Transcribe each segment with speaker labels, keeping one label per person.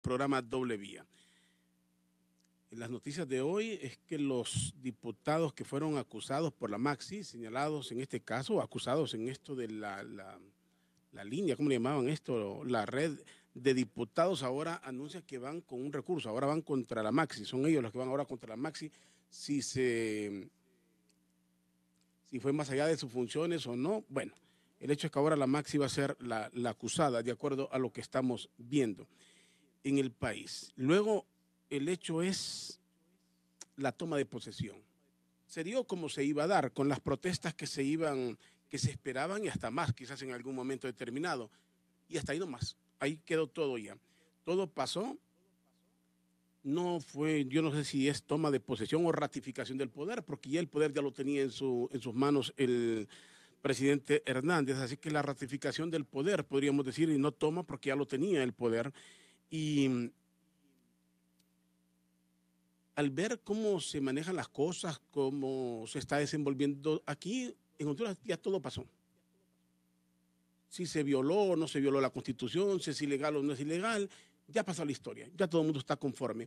Speaker 1: programa Doble Vía. En las noticias de hoy es que los diputados que fueron acusados por la Maxi, señalados en este caso, acusados en esto de la línea, ¿cómo le llamaban esto? La red de diputados ahora anuncia que van con un recurso, ahora van contra la Maxi, son ellos los que van ahora contra la Maxi, si fue más allá de sus funciones o no. Bueno, el hecho es que ahora la Maxi va a ser la acusada, de acuerdo a lo que estamos viendo en el país. Luego, el hecho es la toma de posesión. Se dio como se iba a dar, con las protestas que se esperaban y hasta más, quizás en algún momento determinado. Y hasta ahí nomás, ahí quedó todo ya. Todo pasó, no fue, yo no sé si es toma de posesión o ratificación del poder, porque ya el poder ya lo tenía en sus manos el presidente Hernández, así que la ratificación del poder, podríamos decir, y no toma porque ya lo tenía el poder. Y al ver cómo se manejan las cosas, cómo se está desenvolviendo aquí, en Honduras ya todo pasó. Si se violó o no se violó la Constitución, si es ilegal o no es ilegal, ya pasó la historia, ya todo el mundo está conforme.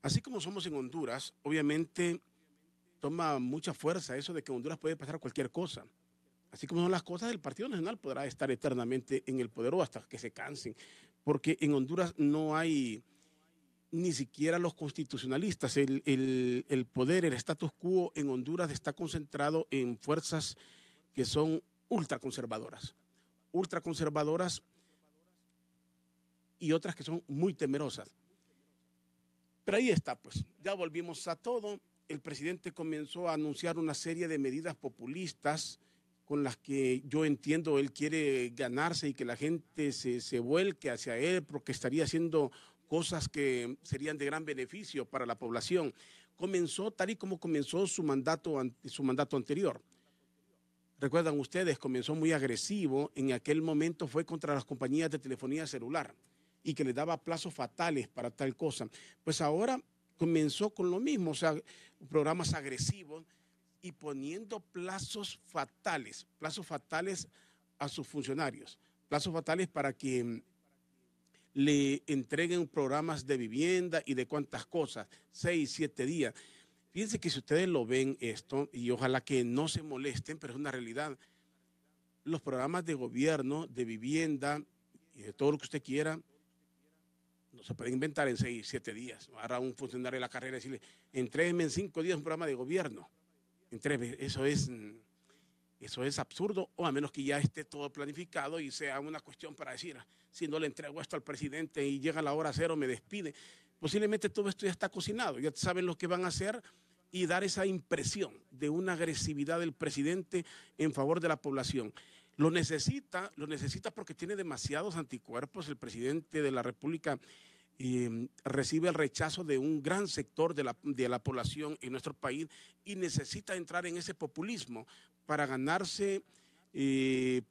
Speaker 1: Así como somos en Honduras, obviamente toma mucha fuerza eso de que en Honduras puede pasar cualquier cosa. Así como son las cosas, el Partido Nacional podrá estar eternamente en el poder o hasta que se cansen, porque en Honduras no hay ni siquiera los constitucionalistas. El poder, el status quo en Honduras está concentrado en fuerzas que son ultraconservadoras y otras que son muy temerosas. Pero ahí está, pues, ya volvimos a todo. El presidente comenzó a anunciar una serie de medidas populistas con las que yo entiendo él quiere ganarse y que la gente se vuelque hacia él porque estaría haciendo cosas que serían de gran beneficio para la población. Comenzó tal y como comenzó su mandato anterior. Recuerdan ustedes, comenzó muy agresivo, en aquel momento fue contra las compañías de telefonía celular y que le daba plazos fatales para tal cosa. Pues ahora comenzó con lo mismo, o sea, programas agresivos y poniendo plazos fatales a sus funcionarios, plazos fatales para que le entreguen programas de vivienda y de cuántas cosas, 6, 7 días. Fíjense que si ustedes lo ven esto, y ojalá que no se molesten, pero es una realidad, los programas de gobierno, de vivienda y de todo lo que usted quiera, no se pueden inventar en 6, 7 días. Ahora un funcionario de la carrera decirle, entrégueme en 5 días un programa de gobierno. Eso es absurdo, o a menos que ya esté todo planificado y sea una cuestión para decir, si no le entrego esto al presidente y llega la hora cero, me despide. Posiblemente todo esto ya está cocinado, ya saben lo que van a hacer y dar esa impresión de una agresividad del presidente en favor de la población. Lo necesita porque tiene demasiados anticuerpos. El presidente de la República recibe el rechazo de un gran sector de la población en nuestro país y necesita entrar en ese populismo para ganarse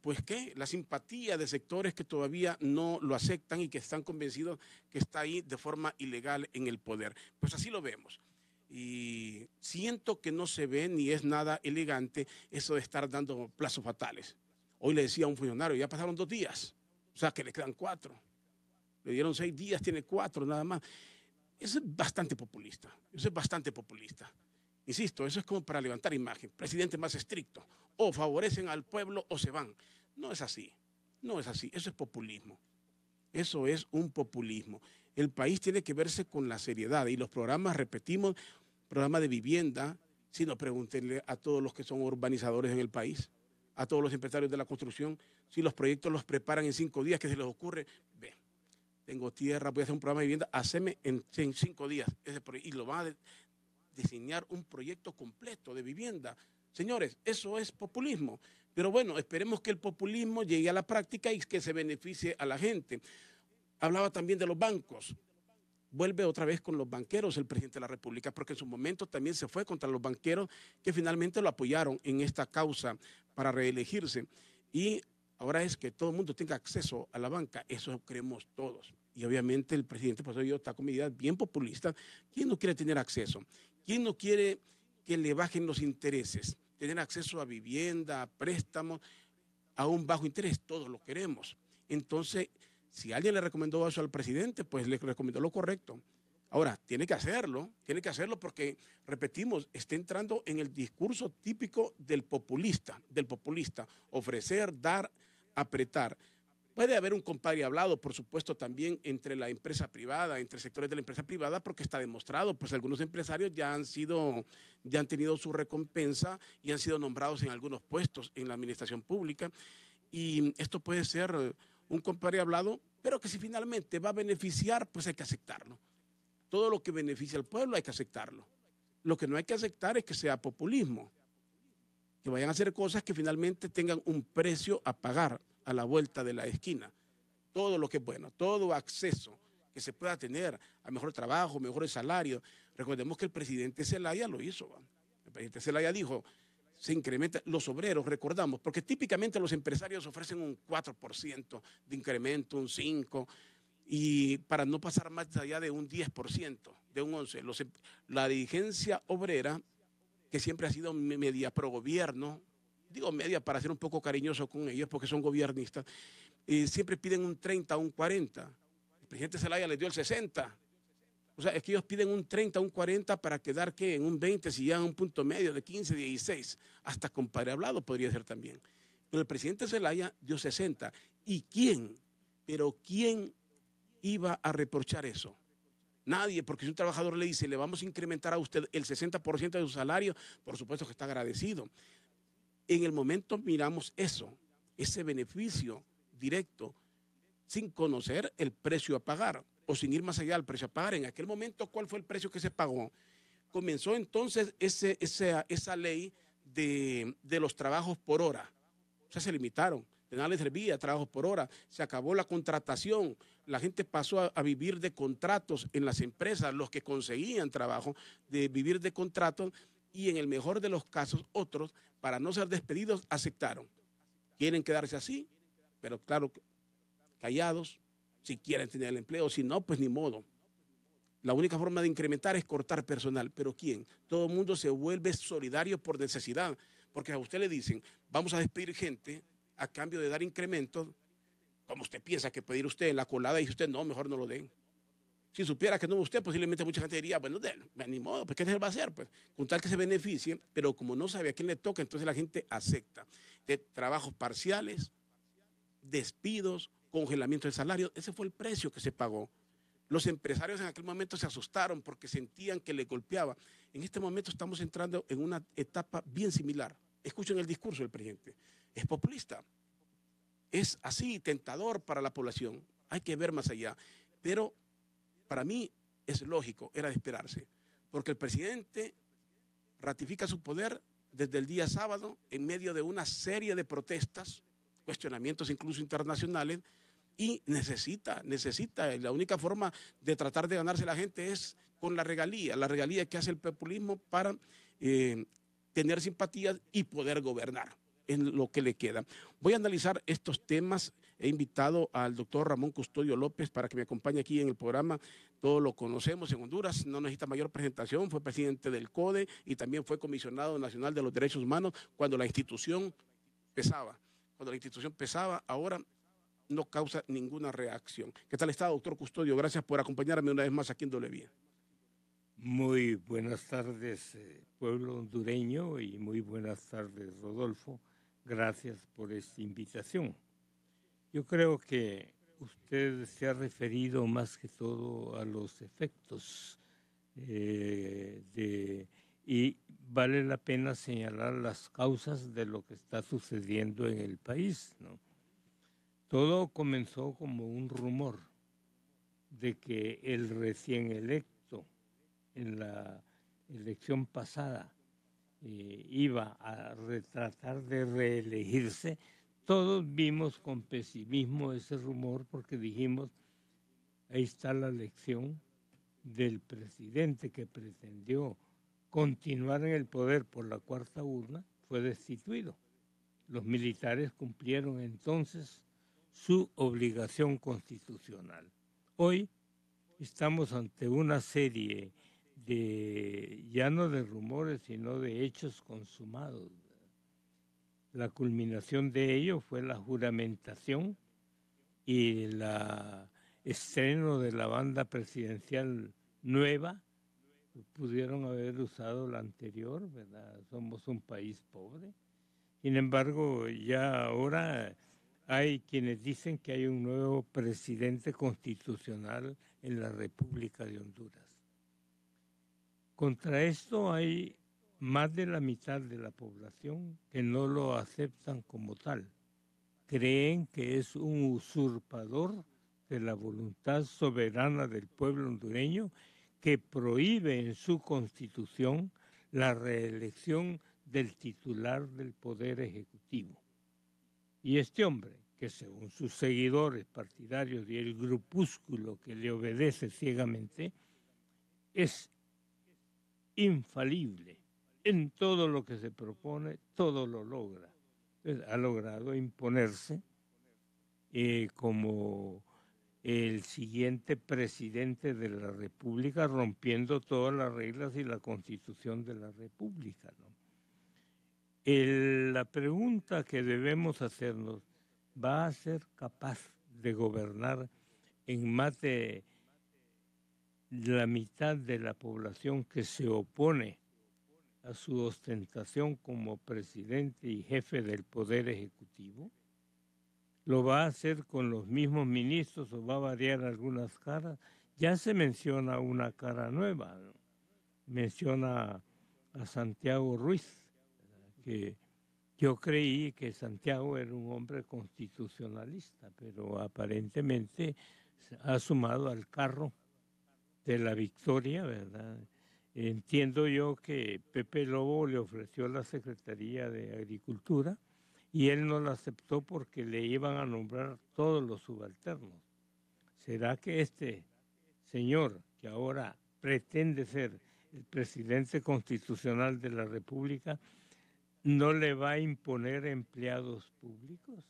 Speaker 1: pues ¿qué? La simpatía de sectores que todavía no lo aceptan y que están convencidos que está ahí de forma ilegal en el poder. Pues así lo vemos. Y siento que no se ve ni es nada elegante eso de estar dando plazos fatales. Hoy le decía a un funcionario, ya pasaron 2 días, o sea que le quedan 4. Le dieron 6 días, tiene 4 nada más. Eso es bastante populista, Insisto, eso es como para levantar imagen. Presidente más estricto, o favorecen al pueblo o se van. No es así, eso es populismo. Eso es un populismo. El país tiene que verse con la seriedad y los programas, repetimos, programa de vivienda, si no, pregúntenle a todos los que son urbanizadores en el país, a todos los empresarios de la construcción, si los proyectos los preparan en 5 días, ¿qué se les ocurre? Ve, tengo tierra, voy a hacer un programa de vivienda, haceme en 5 días y lo van a diseñar un proyecto completo de vivienda. Señores, eso es populismo. Pero bueno, esperemos que el populismo llegue a la práctica y que se beneficie a la gente. Hablaba también de los bancos. Vuelve otra vez con los banqueros el presidente de la República, porque en su momento también se fue contra los banqueros que finalmente lo apoyaron en esta causa para reelegirse. Y ahora es que todo el mundo tenga acceso a la banca, eso creemos todos. Y obviamente el presidente, por eso yo está con medidas bien populistas. ¿Quién no quiere tener acceso? ¿Quién no quiere que le bajen los intereses? Tener acceso a vivienda, a préstamos, a un bajo interés, todos lo queremos. Entonces, Si alguien le recomendó eso al presidente, pues le recomendó lo correcto. Ahora, tiene que hacerlo porque, repetimos, está entrando en el discurso típico del populista, ofrecer, dar, apretar. Puede haber un compadre hablado, por supuesto, también entre la empresa privada, entre sectores de la empresa privada, porque está demostrado, pues algunos empresarios ya han tenido su recompensa y han sido nombrados en algunos puestos en la administración pública. Y esto puede ser un compadre hablado, pero que si finalmente va a beneficiar, pues hay que aceptarlo. Todo lo que beneficia al pueblo hay que aceptarlo. Lo que no hay que aceptar es que sea populismo, que vayan a hacer cosas que finalmente tengan un precio a pagar a la vuelta de la esquina. Todo lo que es bueno, todo acceso que se pueda tener a mejor trabajo, mejores salarios. Recordemos que el presidente Zelaya lo hizo. El presidente Zelaya dijo, se incrementa los obreros, recordamos, porque típicamente los empresarios ofrecen un 4% de incremento, un 5%, y para no pasar más allá de un 10%, de un 11%. La dirigencia obrera, que siempre ha sido media pro gobierno, digo media para ser un poco cariñoso con ellos porque son gobiernistas, siempre piden un 30, un 40%. El presidente Zelaya les dio el 60%. O sea, es que ellos piden un 30, un 40 para quedar que en un 20, si ya en un punto medio de 15, 16, hasta compadre hablado podría ser también. Pero el presidente Zelaya dio 60. ¿Y quién? Pero ¿quién iba a reprochar eso? Nadie, porque si un trabajador le dice, le vamos a incrementar a usted el 60% de su salario, por supuesto que está agradecido. En el momento miramos eso, ese beneficio directo, sin conocer el precio a pagar o sin ir más allá del precio a pagar. En aquel momento, ¿cuál fue el precio que se pagó? Comenzó entonces esa ley de los trabajos por hora. O sea, se limitaron. De nada les servía trabajos por hora. Se acabó la contratación. La gente pasó a vivir de contratos en las empresas, los que conseguían trabajo, de vivir de contratos, y en el mejor de los casos, otros, para no ser despedidos, aceptaron. Quieren quedarse así, pero claro, callados, si quieren tener el empleo, si no, pues ni modo. La única forma de incrementar es cortar personal. ¿Pero quién? Todo el mundo se vuelve solidario por necesidad, porque a usted le dicen, vamos a despedir gente a cambio de dar incrementos. Como usted piensa que puede ir usted en la colada y dice usted, no, mejor no lo den. Si supiera que no usted, posiblemente mucha gente diría, bueno, ni modo, pues ¿qué se va a hacer? Pues con tal que se beneficie, pero como no sabe a quién le toca, entonces la gente acepta. De trabajos parciales, despidos, congelamiento de salario, ese fue el precio que se pagó. Los empresarios en aquel momento se asustaron porque sentían que le golpeaba. En este momento estamos entrando en una etapa bien similar. Escuchen el discurso del presidente. Es populista. Es así, tentador para la población. Hay que ver más allá. Pero para mí es lógico, era de esperarse. Porque el presidente ratifica su poder desde el día sábado en medio de una serie de protestas, cuestionamientos incluso internacionales, y necesita, la única forma de tratar de ganarse a la gente es con la regalía que hace el populismo para tener simpatías y poder gobernar en lo que le queda. Voy a analizar estos temas. He invitado al doctor Ramón Custodio López para que me acompañe aquí en el programa. Todos lo conocemos en Honduras, no necesita mayor presentación, fue presidente del CODE y también fue comisionado nacional de los derechos humanos cuando la institución pesaba. Ahora no causa ninguna reacción. ¿Qué tal está, doctor Custodio? Gracias por acompañarme una vez más aquí en Doble Vía.
Speaker 2: Muy buenas tardes, pueblo hondureño, y muy buenas tardes, Rodolfo. Gracias por esta invitación. Yo creo que usted se ha referido más que todo a los efectos y vale la pena señalar las causas de lo que está sucediendo en el país, ¿no? Todo comenzó como un rumor de que el recién electo en la elección pasada iba a tratar de reelegirse. Todos vimos con pesimismo ese rumor porque dijimos, ahí está la elección del presidente que pretendió continuar en el poder por la cuarta urna, fue destituido. Los militares cumplieron entonces su obligación constitucional. Hoy estamos ante una serie ya no de rumores, sino de hechos consumados. La culminación de ello fue la juramentación y el estreno de la banda presidencial nueva, pudieron haber usado la anterior, ¿verdad? Somos un país pobre. Sin embargo, ya ahora hay quienes dicen que hay un nuevo presidente constitucional en la República de Honduras. Contra esto hay más de la mitad de la población que no lo aceptan como tal. Creen que es un usurpador de la voluntad soberana del pueblo hondureño que prohíbe en su constitución la reelección del titular del Poder Ejecutivo. Y este hombre, que según sus seguidores partidarios y el grupúsculo que le obedece ciegamente, es infalible en todo lo que se propone, todo lo logra. Entonces, ha logrado imponerse como el siguiente presidente de la República, rompiendo todas las reglas y la Constitución de la República, ¿no? La pregunta que debemos hacernos, ¿va a ser capaz de gobernar en más de la mitad de la población que se opone a su ostentación como presidente y jefe del Poder Ejecutivo? ¿Lo va a hacer con los mismos ministros o va a variar algunas caras? Ya se menciona una cara nueva, ¿no? Menciona a Santiago Ruiz, que yo creí que Santiago era un hombre constitucionalista, pero aparentemente ha sumado al carro de la victoria, ¿verdad? Entiendo yo que Pepe Lobo le ofreció la Secretaría de Agricultura y él no la aceptó porque le iban a nombrar todos los subalternos. ¿Será que este señor, que ahora pretende ser el presidente constitucional de la República, no le va a imponer empleados públicos?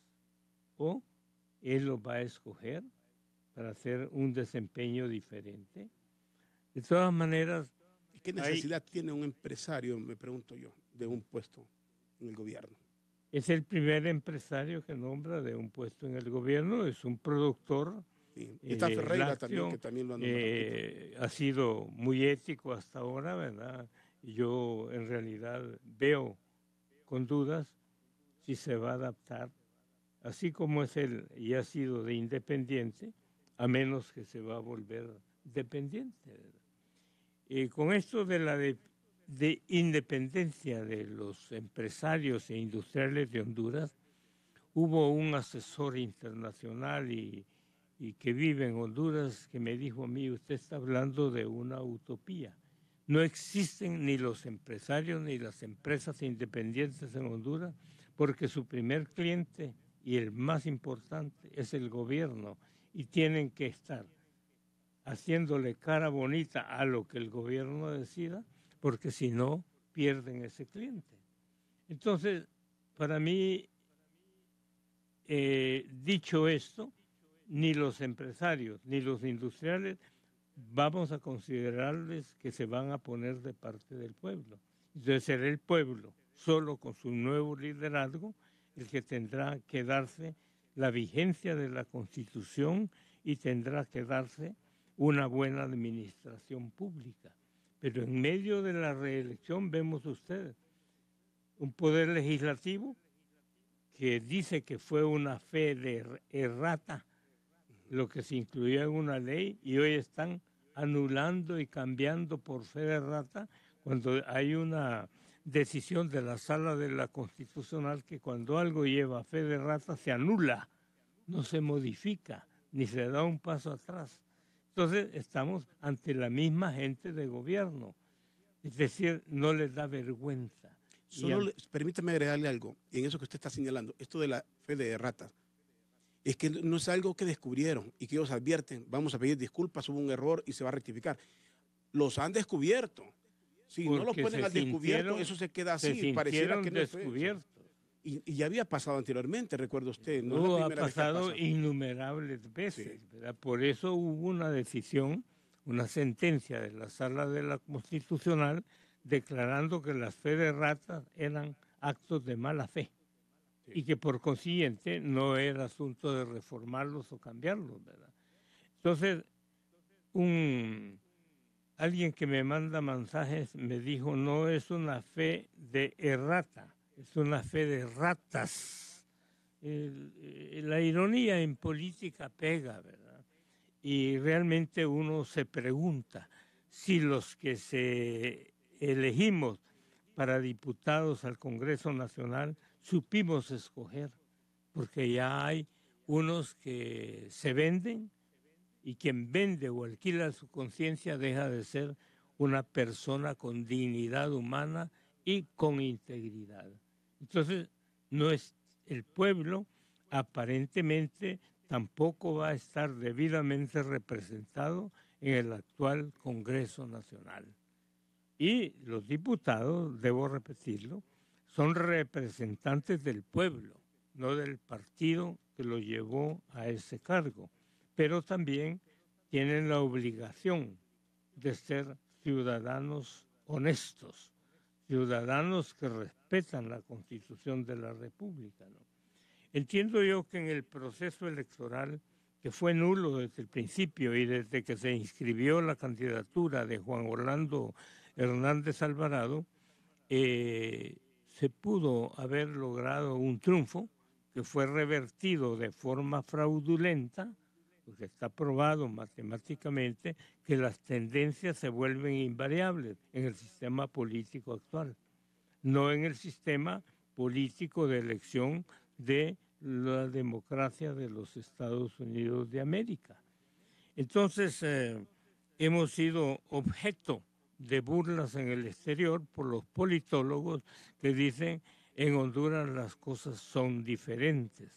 Speaker 2: ¿O él los va a escoger para hacer un desempeño diferente? De todas maneras,
Speaker 1: ¿qué necesidad tiene un empresario, me pregunto yo, de un puesto en el gobierno?
Speaker 2: Es el primer empresario que nombra de un puesto en el gobierno, es un productor.
Speaker 1: Sí. Está Ferreira
Speaker 2: lácteo,
Speaker 1: también, que también lo ha nombrado.
Speaker 2: ha sido muy ético hasta ahora, ¿verdad? Y yo en realidad veo con dudas si se va a adaptar, así como es él y ha sido de independiente, a menos que se va a volver dependiente, ¿verdad? Con esto de la de independencia de los empresarios e industriales de Honduras, hubo un asesor internacional y que vive en Honduras que me dijo a mí, usted está hablando de una utopía. No existen ni los empresarios ni las empresas independientes en Honduras porque su primer cliente y el más importante es el gobierno y tienen que estar haciéndole cara bonita a lo que el gobierno decida, porque si no, pierden ese cliente. Entonces, para mí, dicho esto, ni los empresarios ni los industriales vamos a considerarles que se van a poner de parte del pueblo. Entonces será el pueblo, solo con su nuevo liderazgo, el que tendrá que darse la vigencia de la Constitución y tendrá que darse una buena administración pública. Pero en medio de la reelección vemos ustedes un poder legislativo que dice que fue una fe de errata lo que se incluyó en una ley y hoy están anulando y cambiando por fe de errata cuando hay una decisión de la Sala de la Constitucional que cuando algo lleva fe de errata se anula, no se modifica ni se da un paso atrás. Entonces estamos ante la misma gente de gobierno, es decir, no les da vergüenza.
Speaker 1: Solo permítame agregarle algo en eso que usted está señalando, esto de la fe de errata. Es que no es algo que descubrieron y que ellos advierten, vamos a pedir disculpas, hubo un error y se va a rectificar. Los han descubierto. Si no los ponen al descubierto, eso se queda así, pareciera que no es descubierto. Y ya había pasado anteriormente, recuerda usted.
Speaker 2: No, ha pasado innumerables veces, sí. ¿Verdad? Por eso hubo una decisión, una sentencia de la Sala de la Constitucional declarando que las fe de ratas eran actos de mala fe. y que por consiguiente no era asunto de reformarlos o cambiarlos, ¿verdad? Entonces, alguien que me manda mensajes me dijo, no es una fe de errata, es una fe de ratas. La ironía en política pega, ¿verdad? Y realmente uno se pregunta si los que se elegimos para diputados al Congreso Nacional supimos escoger, porque ya hay unos que se venden y quien vende o alquila su conciencia deja de ser una persona con dignidad humana y con integridad. Entonces, no es el pueblo, aparentemente tampoco va a estar debidamente representado en el actual Congreso Nacional. Y los diputados, debo repetirlo, son representantes del pueblo, no del partido que lo llevó a ese cargo, pero también tienen la obligación de ser ciudadanos honestos, ciudadanos que respetan la Constitución de la República, ¿no? Entiendo yo que en el proceso electoral, que fue nulo desde el principio y desde que se inscribió la candidatura de Juan Orlando Hernández Alvarado, se pudo haber logrado un triunfo que fue revertido de forma fraudulenta, porque está probado matemáticamente que las tendencias se vuelven invariables en el sistema político actual, no en el sistema político de elección de la democracia de los Estados Unidos de América. Entonces, hemos sido objeto de burlas en el exterior por los politólogos que dicen en Honduras las cosas son diferentes.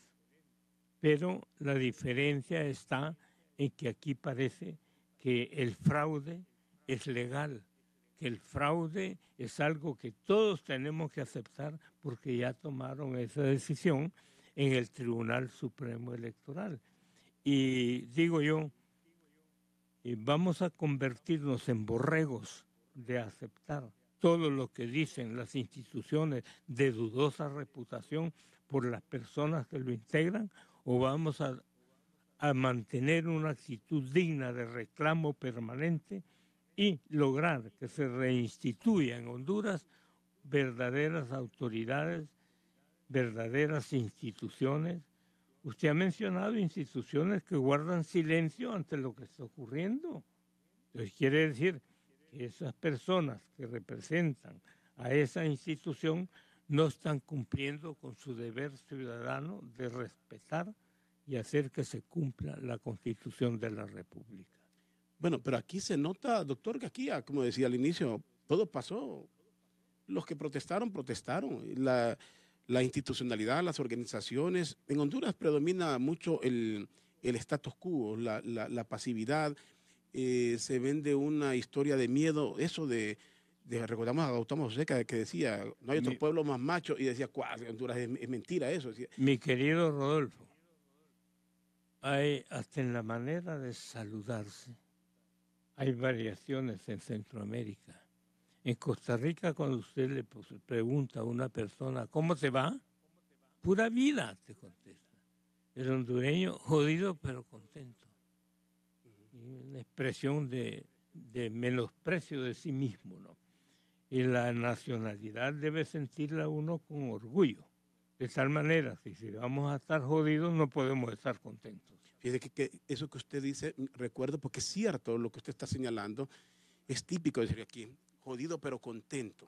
Speaker 2: Pero la diferencia está en que aquí parece que el fraude es legal, que el fraude es algo que todos tenemos que aceptar porque ya tomaron esa decisión en el Tribunal Supremo Electoral. Y digo yo, vamos a convertirnos en borregos de aceptar todo lo que dicen las instituciones de dudosa reputación por las personas que lo integran, o vamos a mantener una actitud digna de reclamo permanente y lograr que se reinstituya en Honduras verdaderas autoridades, verdaderas instituciones. Usted ha mencionado instituciones que guardan silencio ante lo que está ocurriendo. Entonces quiere decir que esas personas que representan a esa institución no están cumpliendo con su deber ciudadano de respetar y hacer que se cumpla la Constitución de la República.
Speaker 1: Bueno, pero aquí se nota, doctor, que aquí, como decía al inicio, todo pasó. Los que protestaron, protestaron. La institucionalidad, las organizaciones. En Honduras predomina mucho el status quo, la pasividad. Se vende una historia de miedo, eso recordamos a Gautama Joseca que decía, no hay otro pueblo más macho, y decía, Honduras es mentira eso. Decía.
Speaker 2: Mi querido Rodolfo, hay hasta en la manera de saludarse, hay variaciones en Centroamérica. En Costa Rica, cuando usted le pregunta a una persona, ¿cómo te va? Pura vida, te contesta. El hondureño, jodido pero contento. Una expresión de menosprecio de sí mismo, ¿no? Y la nacionalidad debe sentirla uno con orgullo. De tal manera que si vamos a estar jodidos, no podemos estar contentos.
Speaker 1: Fíjese que eso que usted dice, recuerdo, porque es cierto lo que usted está señalando, es típico decir aquí, jodido pero contento.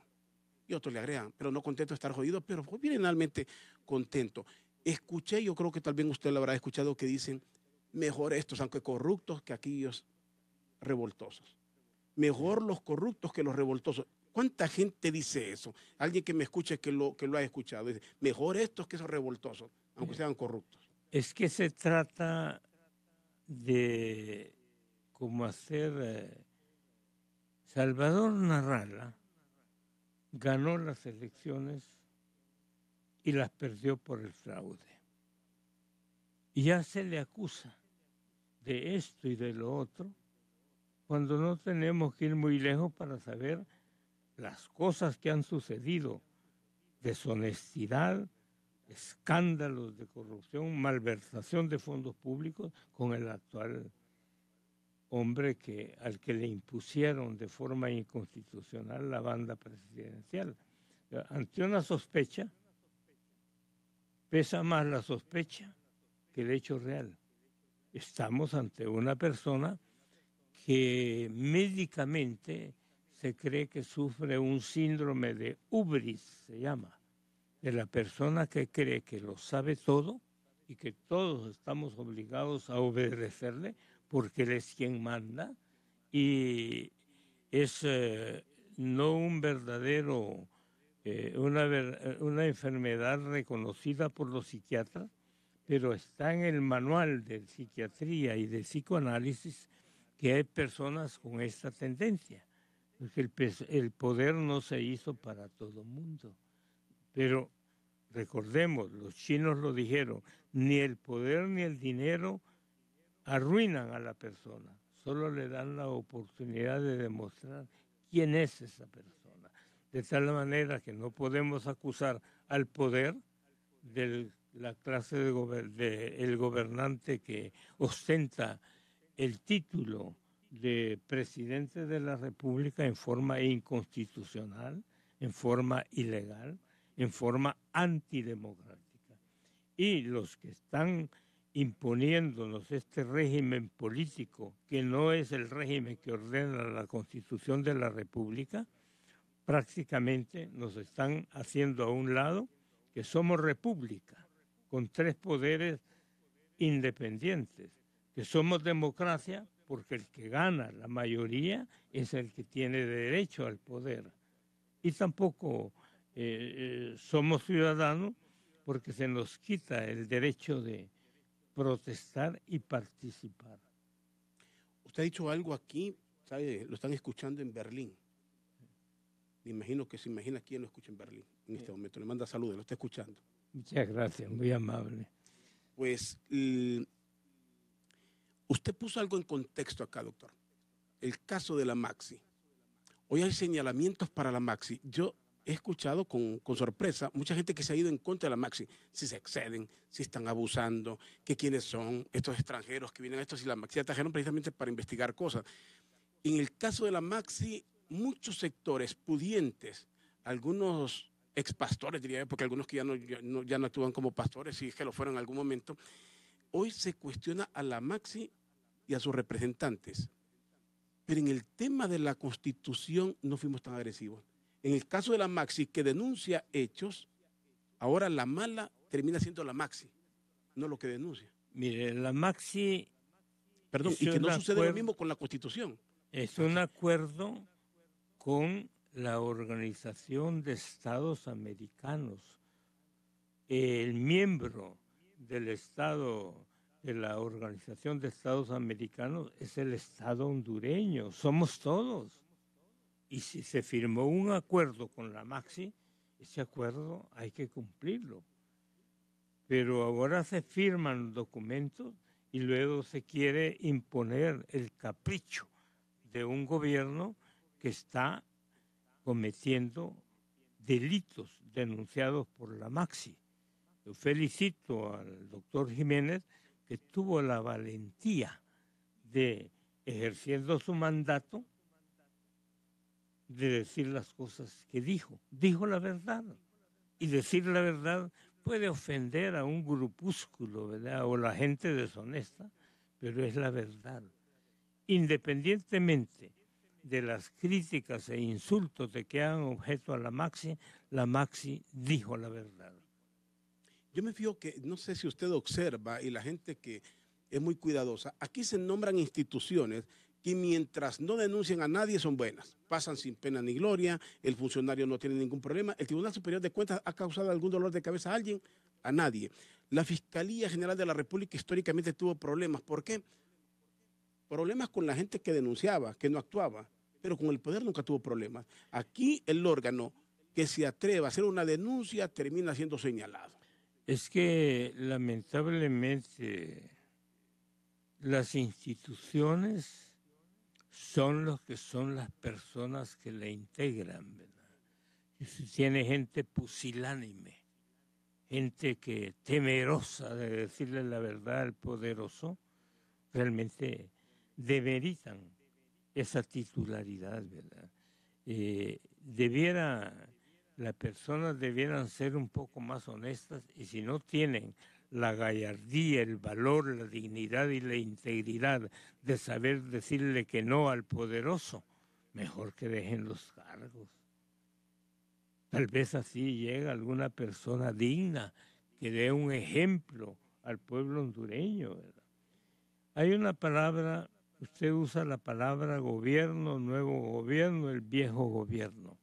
Speaker 1: Y otros le agregan, pero no contento de estar jodido, pero finalmente contento. Escuché, yo creo que también usted lo habrá escuchado, que dicen, mejor estos, aunque corruptos, que aquellos revoltosos. Mejor los corruptos que los revoltosos. ¿Cuánta gente dice eso? Alguien que me escuche que lo ha escuchado. Dice, mejor estos que esos revoltosos, aunque sean corruptos.
Speaker 2: Es que se trata de cómo hacer... Salvador Narrala ganó las elecciones y las perdió por el fraude. Y ya se le acusa de esto y de lo otro, cuando no tenemos que ir muy lejos para saber las cosas que han sucedido. Deshonestidad, escándalos de corrupción, malversación de fondos públicos con el actual hombre al que le impusieron de forma inconstitucional la banda presidencial. Ante una sospecha, pesa más la sospecha que el hecho real. Estamos ante una persona que médicamente se cree que sufre un síndrome de hubris, se llama, de la persona que cree que lo sabe todo y que todos estamos obligados a obedecerle porque él es quien manda, y es no un verdadero, una enfermedad reconocida por los psiquiatras, pero está en el manual de psiquiatría y de psicoanálisis que hay personas con esta tendencia. Porque el poder no se hizo para todo el mundo. Pero recordemos, los chinos lo dijeron, ni el poder ni el dinero arruinan a la persona, solo le dan la oportunidad de demostrar quién es esa persona. De tal manera que no podemos acusar al poder de la clase del gobernante que ostenta el título de presidente de la República en forma inconstitucional, en forma ilegal, en forma antidemocrática. Y los que están imponiéndonos este régimen político, que no es el régimen que ordena la Constitución de la República, prácticamente nos están haciendo a un lado que somos república, con 3 poderes independientes, que somos democracia porque el que gana la mayoría es el que tiene derecho al poder. Y tampoco somos ciudadanos porque se nos quita el derecho de protestar y participar.
Speaker 1: Usted ha dicho algo aquí, ¿sabe? Lo están escuchando en Berlín. Me imagino que se imagina quién lo escucha en Berlín en este momento. Le manda saludos, lo está escuchando.
Speaker 2: Muchas gracias, muy amable.
Speaker 1: Pues usted puso algo en contexto acá, doctor. El caso de la Maxi. Hoy hay señalamientos para la Maxi. Yo he escuchado con sorpresa mucha gente que se ha ido en contra de la Maxi, si se exceden, si están abusando, que quiénes son estos extranjeros que vienen a esto, si la Maxi la trajeron precisamente para investigar cosas. En el caso de la Maxi, muchos sectores pudientes, algunos expastores, diría yo, porque algunos que ya no actúan como pastores, si es que lo fueron en algún momento, hoy se cuestiona a la Maxi y a sus representantes. Pero en el tema de la Constitución no fuimos tan agresivos. En el caso de la Maxi, que denuncia hechos, ahora la mala termina siendo la Maxi, no lo que denuncia.
Speaker 2: Mire, la Maxi...
Speaker 1: Perdón, y que no sucede lo mismo con la Constitución.
Speaker 2: Es un acuerdo con la Organización de Estados Americanos. El miembro del Estado, de la Organización de Estados Americanos, es el Estado hondureño. Somos todos. Y si se firmó un acuerdo con la Maxi, ese acuerdo hay que cumplirlo. Pero ahora se firman documentos y luego se quiere imponer el capricho de un gobierno que está cometiendo delitos denunciados por la Maxi. Yo felicito al doctor Jiménez, que tuvo la valentía de, ejerciendo su mandato, de decir las cosas que dijo. Dijo la verdad. Y decir la verdad puede ofender a un grupúsculo, ¿verdad? O la gente deshonesta, pero es la verdad. Independientemente de las críticas e insultos de que hagan objeto a la Maxi dijo la verdad.
Speaker 1: Yo me fío que, no sé si usted observa, y la gente que es muy cuidadosa, aquí se nombran instituciones que mientras no denuncian a nadie son buenas, pasan sin pena ni gloria, el funcionario no tiene ningún problema, el Tribunal Superior de Cuentas ha causado algún dolor de cabeza a alguien, a nadie. La Fiscalía General de la República históricamente tuvo problemas. ¿Por qué? Problemas con la gente que denunciaba, que no actuaba, pero con el poder nunca tuvo problemas. Aquí el órgano que se atreva a hacer una denuncia termina siendo señalado.
Speaker 2: Es que lamentablemente las instituciones son los que son las personas que la integran, ¿verdad? Y si tiene gente pusilánime, gente que temerosa de decirle la verdad al poderoso, realmente demeritan esa titularidad, ¿verdad? Las personas debieran ser un poco más honestas y si no tienen la gallardía, el valor, la dignidad y la integridad de saber decirle que no al poderoso, mejor que dejen los cargos. Tal vez así llega alguna persona digna que dé un ejemplo al pueblo hondureño, ¿verdad? Hay una palabra, usted usa la palabra gobierno, nuevo gobierno, el viejo gobierno.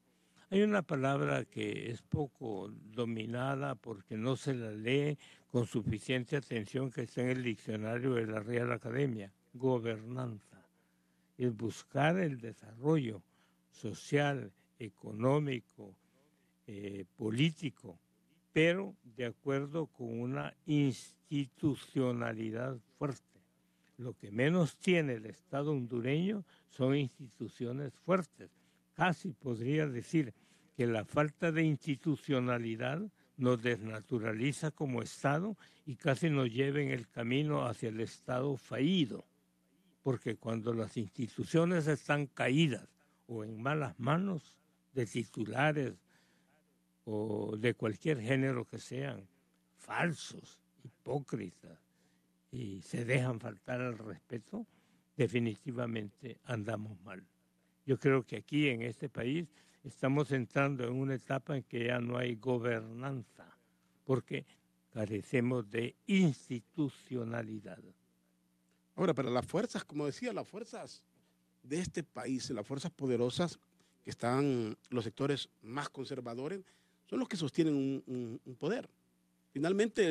Speaker 2: Hay una palabra que es poco dominada porque no se la lee con suficiente atención que está en el diccionario de la Real Academia, gobernanza. Es buscar el desarrollo social, económico, político, pero de acuerdo con una institucionalidad fuerte. Lo que menos tiene el Estado hondureño son instituciones fuertes. Casi podría decir que la falta de institucionalidad nos desnaturaliza como Estado y casi nos lleva en el camino hacia el Estado fallido. Porque cuando las instituciones están caídas o en malas manos de titulares o de cualquier género que sean, falsos, hipócritas, y se dejan faltar al respeto, definitivamente andamos mal. Yo creo que aquí en este país estamos entrando en una etapa en que ya no hay gobernanza, porque carecemos de institucionalidad.
Speaker 1: Ahora, pero las fuerzas, como decía, las fuerzas de este país, las fuerzas poderosas que están los sectores más conservadores, son los que sostienen un poder. Finalmente,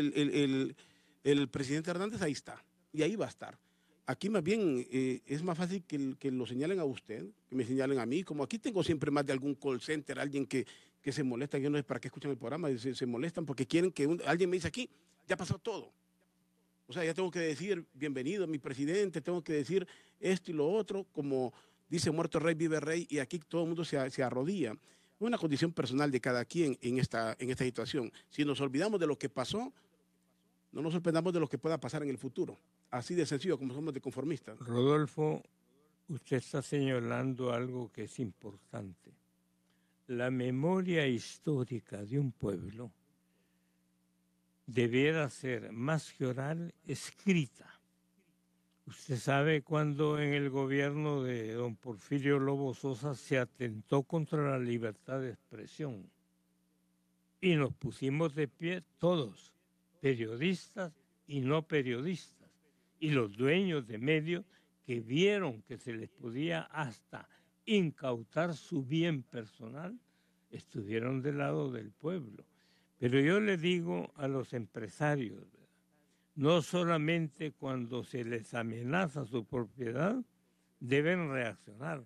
Speaker 1: el presidente Hernández ahí está, y ahí va a estar. Aquí más bien es más fácil que lo señalen a usted, que me señalen a mí, como aquí tengo siempre más de algún call center, alguien que se molesta, yo no sé para qué escuchan el programa, se molestan porque quieren que alguien me dice aquí, ya pasó todo. O sea, ya tengo que decir, bienvenido mi presidente, tengo que decir esto y lo otro, como dice muerto rey, vive rey, y aquí todo el mundo se arrodilla. Es una condición personal de cada quien en esta situación. Si nos olvidamos de lo que pasó, no nos sorprendamos de lo que pueda pasar en el futuro. Así de sencillo como somos de conformistas.
Speaker 2: Rodolfo, usted está señalando algo que es importante. La memoria histórica de un pueblo debiera ser más que oral, escrita. Usted sabe cuando en el gobierno de don Porfirio Lobo Sosa se atentó contra la libertad de expresión y nos pusimos de pie todos, periodistas y no periodistas, y los dueños de medios que vieron que se les podía hasta incautar su bien personal, estuvieron del lado del pueblo. Pero yo le digo a los empresarios, no solamente cuando se les amenaza su propiedad, deben reaccionar.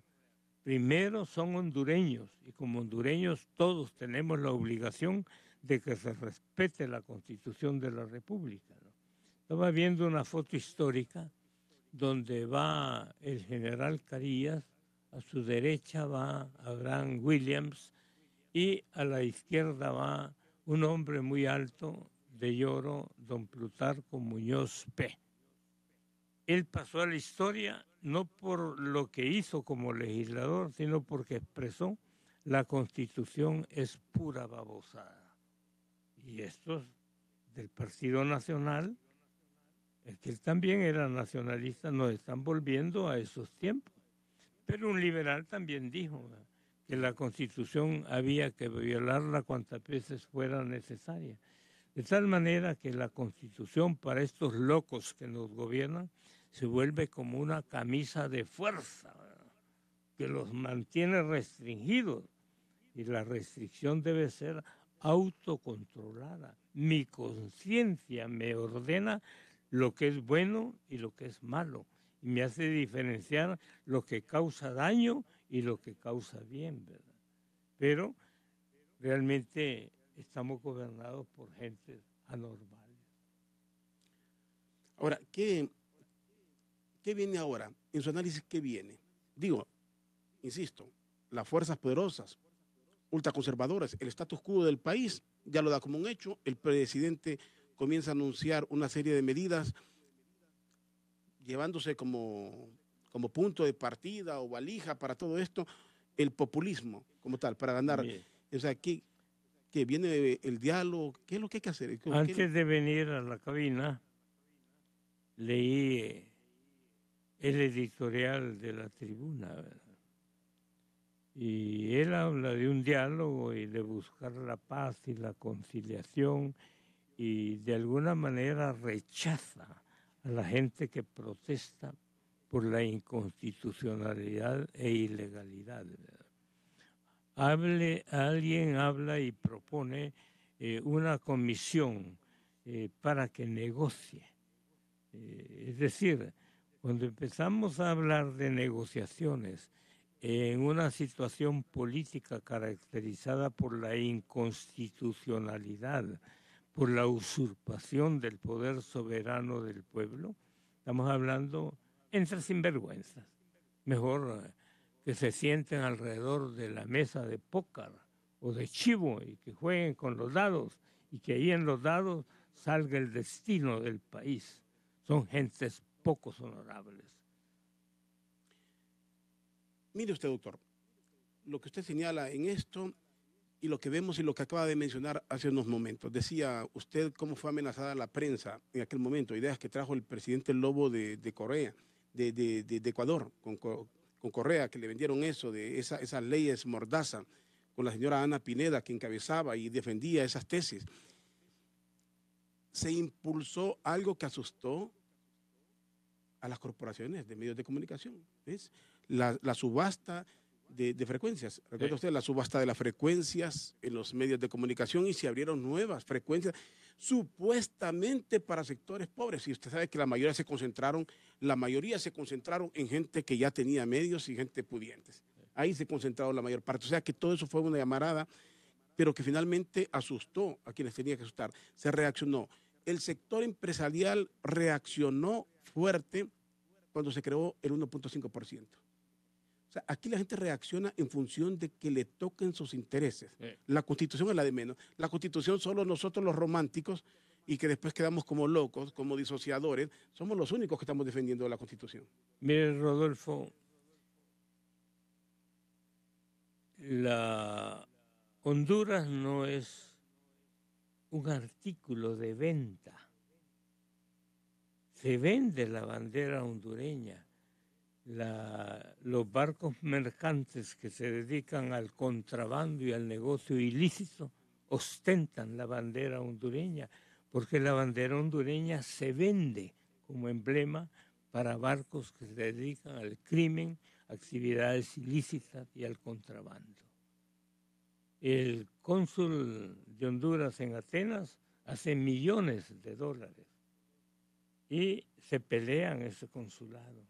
Speaker 2: Primero son hondureños y como hondureños todos tenemos la obligación de que se respete la Constitución de la República, ¿no? Estaba viendo una foto histórica donde va el general Carías, a su derecha va Abraham Williams y a la izquierda va un hombre muy alto de Lloro, don Plutarco Muñoz P. Él pasó a la historia no por lo que hizo como legislador, sino porque expresó la Constitución es pura babosada. Y estos del Partido Nacional, el que él también era nacionalista, nos están volviendo a esos tiempos. Pero un liberal también dijo que la Constitución había que violarla cuantas veces fuera necesaria. De tal manera que la Constitución para estos locos que nos gobiernan se vuelve como una camisa de fuerza, ¿verdad?, que los mantiene restringidos. Y la restricción debe ser autocontrolada. Mi conciencia me ordena lo que es bueno y lo que es malo. Y me hace diferenciar lo que causa daño y lo que causa bien, ¿verdad? Pero realmente estamos gobernados por gente anormal.
Speaker 1: Ahora, ¿qué viene ahora? En su análisis, ¿qué viene? Digo, insisto, las fuerzas poderosas, ultraconservadoras, el status quo del país ya lo da como un hecho. El presidente comienza a anunciar una serie de medidas llevándose como punto de partida o valija para todo esto el populismo como tal, para ganar.
Speaker 2: Bien.
Speaker 1: O sea, que viene el diálogo, ¿qué es lo que hay que hacer?
Speaker 2: Antes de venir a la cabina, leí el editorial de La Tribuna, ¿verdad? Y él habla de un diálogo y de buscar la paz y la conciliación, y de alguna manera rechaza a la gente que protesta por la inconstitucionalidad e ilegalidad, ¿verdad? Alguien habla y propone una comisión para que negocie. Es decir, cuando empezamos a hablar de negociaciones en una situación política caracterizada por la inconstitucionalidad, por la usurpación del poder soberano del pueblo, estamos hablando entre sinvergüenzas. Mejor que se sienten alrededor de la mesa de póker o de chivo y que jueguen con los dados y que ahí en los dados salga el destino del país. Son gentes pocos honorables.
Speaker 1: Mire usted, doctor, lo que usted señala en esto y lo que vemos y lo que acaba de mencionar hace unos momentos. Decía usted cómo fue amenazada la prensa en aquel momento, ideas que trajo el presidente Lobo de Correa, de Ecuador, con Correa, que le vendieron eso, de esas leyes mordaza, con la señora Ana Pineda, que encabezaba y defendía esas tesis. Se impulsó algo que asustó a las corporaciones de medios de comunicación, ¿ves? La subasta de frecuencias. ¿Recuerda usted la subasta de las frecuencias en los medios de comunicación? Y se abrieron nuevas frecuencias supuestamente para sectores pobres. Y usted sabe que la mayoría se concentraron en gente que ya tenía medios y gente pudientes. Ahí se concentraron la mayor parte. O sea que todo eso fue una llamarada, pero que finalmente asustó a quienes tenía que asustar. Se reaccionó. El sector empresarial reaccionó fuerte cuando se creó el 1.5%. O sea, aquí la gente reacciona en función de que le toquen sus intereses. La Constitución es la de menos. La Constitución solo nosotros los románticos y que después quedamos como locos, como disociadores, somos los únicos que estamos defendiendo la Constitución.
Speaker 2: Mire, Rodolfo, Honduras no es un artículo de venta. Se vende la bandera hondureña. Los barcos mercantes que se dedican al contrabando y al negocio ilícito ostentan la bandera hondureña, porque la bandera hondureña se vende como emblema para barcos que se dedican al crimen, actividades ilícitas y al contrabando. El cónsul de Honduras en Atenas hace millones de dólares y se pelean ese consulado.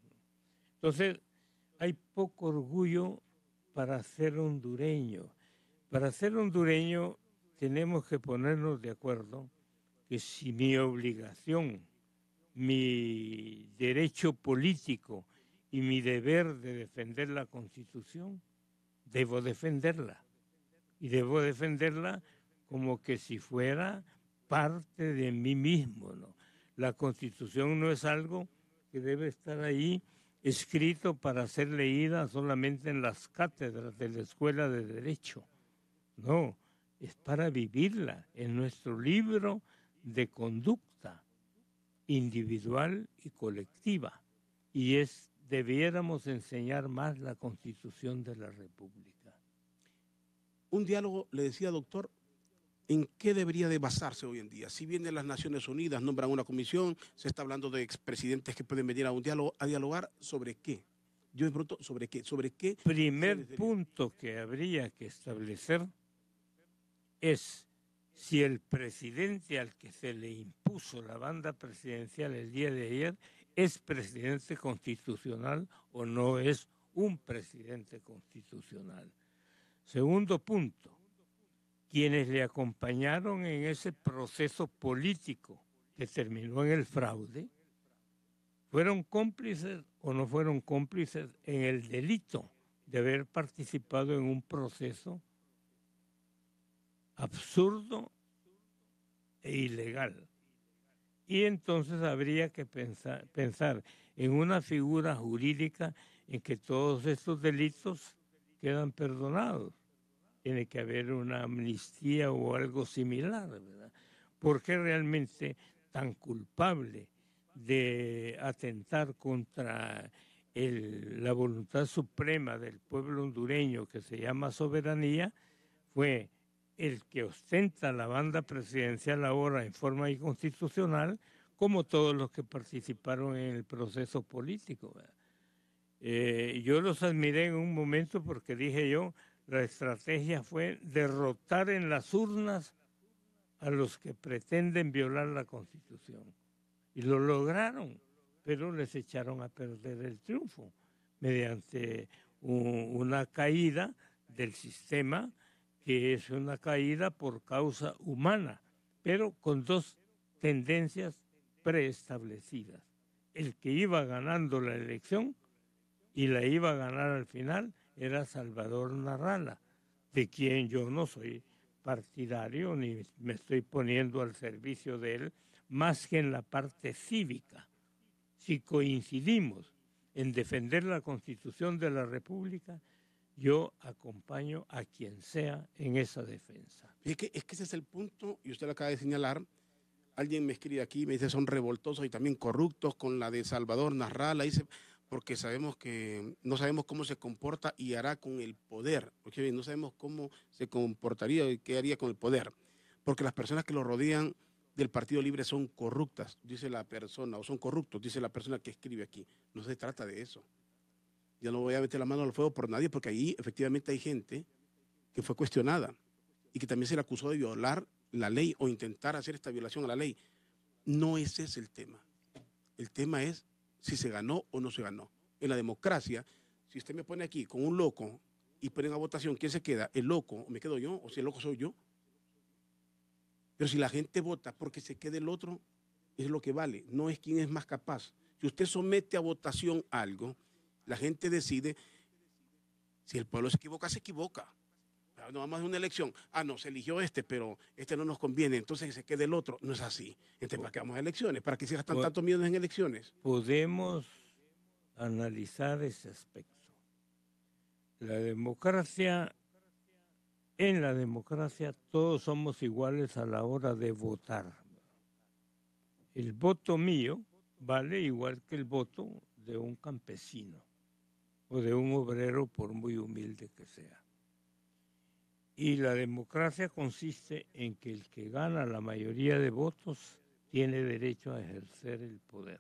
Speaker 2: Entonces, hay poco orgullo para ser hondureño. Para ser hondureño tenemos que ponernos de acuerdo que si mi obligación, mi derecho político y mi deber de defender la Constitución, debo defenderla. Y debo defenderla como que si fuera parte de mí mismo, ¿no? La Constitución no es algo que debe estar ahí escrito para ser leída solamente en las cátedras de la Escuela de Derecho. No, es para vivirla en nuestro libro de conducta individual y colectiva. Y debiéramos enseñar más la Constitución de la República.
Speaker 1: Un diálogo, le decía, doctor, ¿en qué debería de basarse hoy en día? Si vienen las Naciones Unidas, nombran una comisión, se está hablando de expresidentes que pueden venir a un diálogo, a dialogar, ¿sobre qué? Yo me pregunto, ¿sobre qué? ¿Sobre qué?
Speaker 2: Primer punto que habría que establecer es si el presidente al que se le impuso la banda presidencial el día de ayer es presidente constitucional o no es un presidente constitucional. Segundo punto, quienes le acompañaron en ese proceso político que terminó en el fraude, ¿fueron cómplices o no fueron cómplices en el delito de haber participado en un proceso absurdo e ilegal. Y entonces habría que pensar en una figura jurídica en que todos estos delitos quedan perdonados. Tiene que haber una amnistía o algo similar, ¿verdad? Porque realmente tan culpable de atentar contra la voluntad suprema del pueblo hondureño, que se llama soberanía, fue el que ostenta la banda presidencial ahora en forma inconstitucional, como todos los que participaron en el proceso político, ¿verdad? Yo los admiré en un momento porque dije yo, la estrategia fue derrotar en las urnas a los que pretenden violar la Constitución. Y lo lograron, pero les echaron a perder el triunfo mediante una caída del sistema, que es una caída por causa humana, pero con dos tendencias preestablecidas. El que iba ganando la elección y la iba a ganar al final era Salvador Narrala, de quien yo no soy partidario ni me estoy poniendo al servicio de él, más que en la parte cívica. Si coincidimos en defender la Constitución de la República, yo acompaño a quien sea en esa defensa.
Speaker 1: Es que ese es el punto, y usted lo acaba de señalar. Alguien me escribe aquí, me dice, son revoltosos y también corruptos con la de Salvador Narrala, dice, porque sabemos que no sabemos cómo se comporta y hará con el poder. Porque no sabemos cómo se comportaría y qué haría con el poder. Porque las personas que lo rodean del Partido Libre son corruptas, dice la persona, o son corruptos, dice la persona que escribe aquí. No se trata de eso. Ya no voy a meter la mano al fuego por nadie, porque ahí efectivamente hay gente que fue cuestionada y que también se le acusó de violar la ley o intentar hacer esta violación a la ley. No ese es el tema. El tema es si se ganó o no se ganó. En la democracia, si usted me pone aquí con un loco y ponen a votación, ¿quién se queda? ¿El loco o me quedo yo? ¿O si el loco soy yo? Pero si la gente vota porque se quede el otro, es lo que vale. No es quién es más capaz. Si usted somete a votación algo, la gente decide. Si el pueblo se equivoca, se equivoca. No vamos a una elección. No, se eligió pero este no nos conviene, entonces se quede el otro. No es así. Entonces, ¿para qué vamos a elecciones? ¿Para qué se gastan tantos millones en elecciones?
Speaker 2: Podemos analizar ese aspecto. La democracia, en la democracia todos somos iguales a la hora de votar. El voto mío vale igual que el voto de un campesino o de un obrero, por muy humilde que sea. Y la democracia consiste en que el que gana la mayoría de votos tiene derecho a ejercer el poder.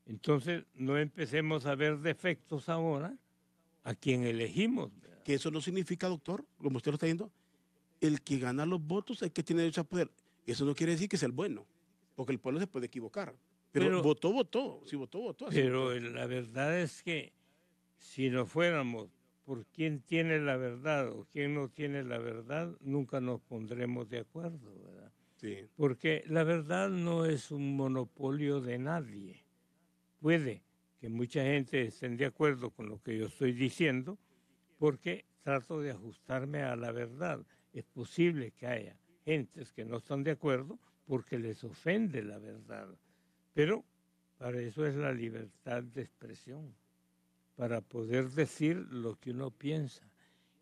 Speaker 2: Entonces, no empecemos a ver defectos ahora a quien elegimos. ¿Verdad?
Speaker 1: Que eso no significa, doctor, como usted lo está diciendo, el que gana los votos es el que tiene derecho a poder. Eso no quiere decir que sea el bueno, porque el pueblo se puede equivocar. Pero votó. Si votó.
Speaker 2: Pero la verdad es que si no fuéramos por quién tiene la verdad o quién no tiene la verdad, nunca nos pondremos de acuerdo, ¿verdad?
Speaker 1: Sí.
Speaker 2: Porque la verdad no es un monopolio de nadie. Puede que mucha gente esté de acuerdo con lo que yo estoy diciendo, porque trato de ajustarme a la verdad. Es posible que haya gentes que no están de acuerdo porque les ofende la verdad, pero para eso es la libertad de expresión, para poder decir lo que uno piensa.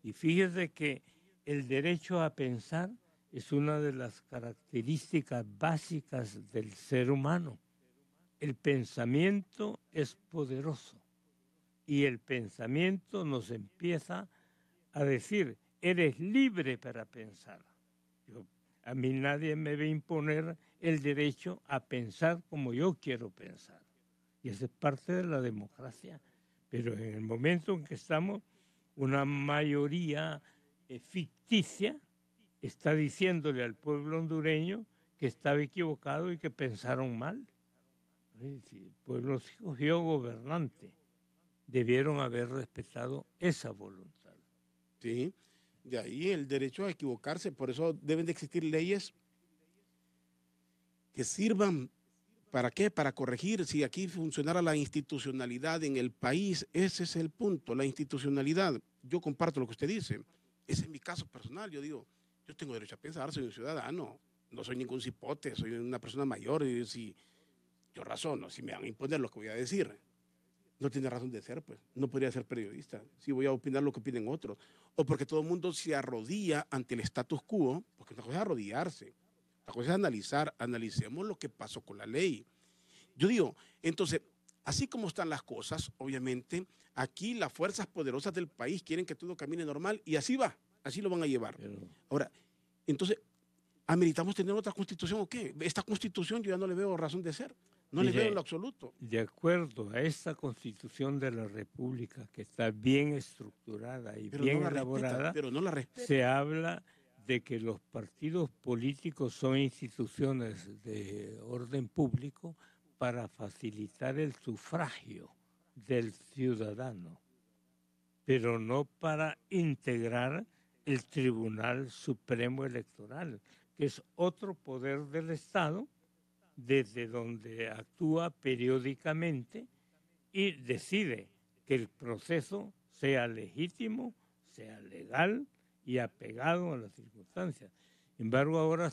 Speaker 2: Y fíjese que el derecho a pensar es una de las características básicas del ser humano. El pensamiento es poderoso y el pensamiento nos empieza a decir, eres libre para pensar. A mí nadie me va a imponer el derecho a pensar como yo quiero pensar. Y esa es parte de la democracia. Pero en el momento en que estamos, una mayoría ficticia está diciéndole al pueblo hondureño que estaba equivocado y que pensaron mal. El pueblo escogió gobernante. Debieron haber respetado esa voluntad.
Speaker 1: Sí, de ahí el derecho a equivocarse. Por eso deben de existir leyes que sirvan. ¿Para qué? Para corregir. Si aquí funcionara la institucionalidad en el país, ese es el punto, la institucionalidad. Yo comparto lo que usted dice. Ese es mi caso personal. Yo digo, yo tengo derecho a pensar, soy un ciudadano. no soy ningún cipote, soy una persona mayor y si yo razono, si me van a imponer lo que voy a decir, no tiene razón de ser, pues. No podría ser periodista si voy a opinar lo que opinen otros. O porque todo el mundo se arrodilla ante el status quo, porque una cosa es arrodillarse, la cosa es analizar, analicemos lo que pasó con la ley. Yo digo, entonces, así como están las cosas, obviamente, aquí las fuerzas poderosas del país quieren que todo camine normal y así va, así lo van a llevar. Ahora, entonces, ¿ameritamos tener otra constitución o qué? Esta constitución yo ya no le veo razón de ser, no le veo en lo absoluto.
Speaker 2: De acuerdo a esta constitución de la República, que está bien estructurada y
Speaker 1: pero
Speaker 2: bien
Speaker 1: no
Speaker 2: elaborada,
Speaker 1: pero no la respeta.
Speaker 2: se habla de que los partidos políticos son instituciones de orden público para facilitar el sufragio del ciudadano, pero no para integrar el Tribunal Supremo Electoral, que es otro poder del Estado desde donde actúa periódicamente y decide que el proceso sea legítimo, sea legal y apegado a las circunstancias. Sin embargo, ahora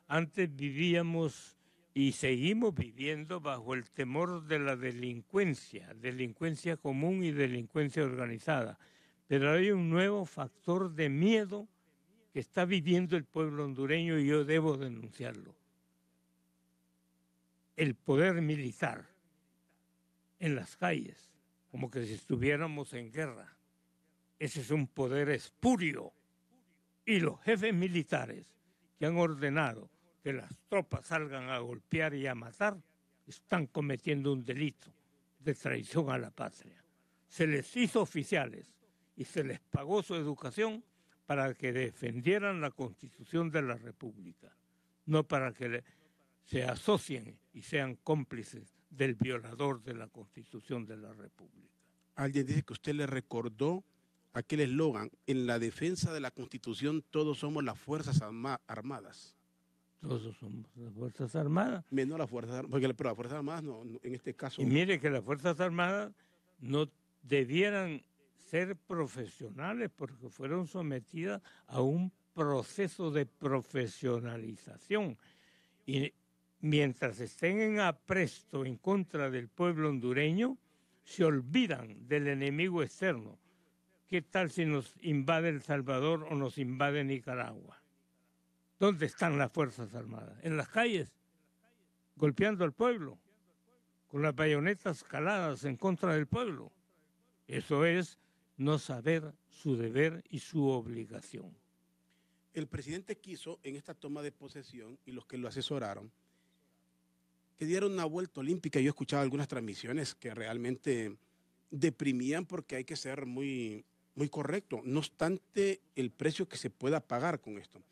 Speaker 2: antes vivíamos y seguimos viviendo bajo el temor de la delincuencia común y delincuencia organizada. Pero hay un nuevo factor de miedo que está viviendo el pueblo hondureño y yo debo denunciarlo. El poder militar en las calles, como que si estuviéramos en guerra. Ese es un poder espurio. Y los jefes militares que han ordenado que las tropas salgan a golpear y a matar, están cometiendo un delito de traición a la patria. Se les hizo oficiales y se les pagó su educación para que defendieran la Constitución de la República, no para que se asocien y sean cómplices del violador de la Constitución de la República.
Speaker 1: Alguien dice que usted le recordó aquel eslogan: en la defensa de la Constitución todos somos las Fuerzas Armadas.
Speaker 2: Todos somos las Fuerzas Armadas.
Speaker 1: Menos las Fuerzas Armadas, porque las Fuerzas Armadas no, en este caso.
Speaker 2: Y mire que las Fuerzas Armadas no debieran ser profesionales porque fueron sometidas a un proceso de profesionalización. Y mientras estén en apresto en contra del pueblo hondureño, se olvidan del enemigo externo. ¿Qué tal si nos invade El Salvador o nos invade Nicaragua? ¿Dónde están las Fuerzas Armadas? En las calles, golpeando al pueblo, con las bayonetas caladas en contra del pueblo. Eso es no saber su deber y su obligación.
Speaker 1: El presidente quiso, en esta toma de posesión, y los que lo asesoraron, que diera una vuelta olímpica. Yo escuchaba algunas transmisiones que realmente deprimían porque hay que ser muy, muy correcto. No obstante el precio que se pueda pagar con esto.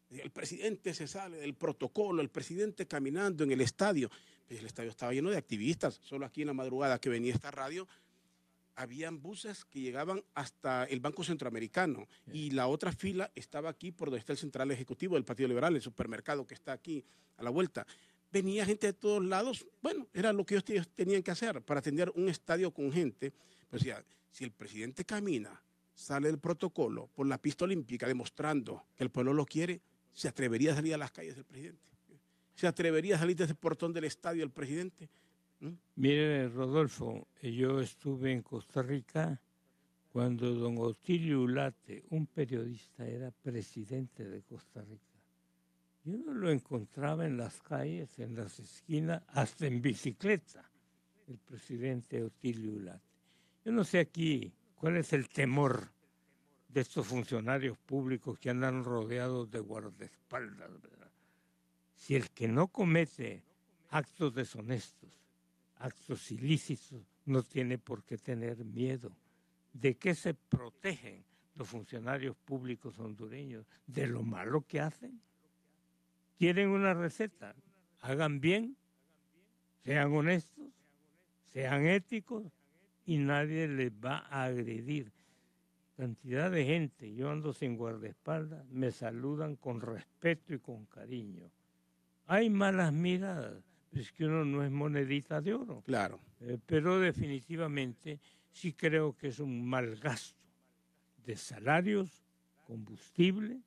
Speaker 1: El presidente se sale del protocolo, el presidente caminando en el estadio. El estadio estaba lleno de activistas. Solo aquí en la madrugada que venía esta radio, habían buses que llegaban hasta el Banco Centroamericano y la otra fila estaba aquí por donde está el Central Ejecutivo del Partido Liberal, el supermercado que está aquí a la vuelta. Venía gente de todos lados. Bueno, era lo que ellos tenían que hacer para atender un estadio con gente. Pero si el presidente camina, sale del protocolo por la pista olímpica demostrando que el pueblo lo quiere, ¿se atrevería a salir a las calles el presidente? ¿Se atrevería a salir desde el portón del estadio el presidente?
Speaker 2: Mire, Rodolfo, yo estuve en Costa Rica cuando don Otilio Ulate, un periodista, era presidente de Costa Rica. Yo no lo encontraba en las calles, en las esquinas, hasta en bicicleta, el presidente Otilio Ulate. Yo no sé aquí cuál es el temor de estos funcionarios públicos que andan rodeados de guardaespaldas, ¿verdad? Si el que no comete actos deshonestos, actos ilícitos, no tiene por qué tener miedo. ¿De qué se protegen los funcionarios públicos hondureños? ¿De lo malo que hacen? ¿Quieren una receta? Hagan bien, sean honestos, sean éticos y nadie les va a agredir. Cantidad de gente, yo ando sin guardaespaldas, me saludan con respeto y con cariño. Hay malas miradas, es que uno no es monedita de oro.
Speaker 1: Claro.
Speaker 2: Pero definitivamente sí creo que es un mal gasto de salarios, combustible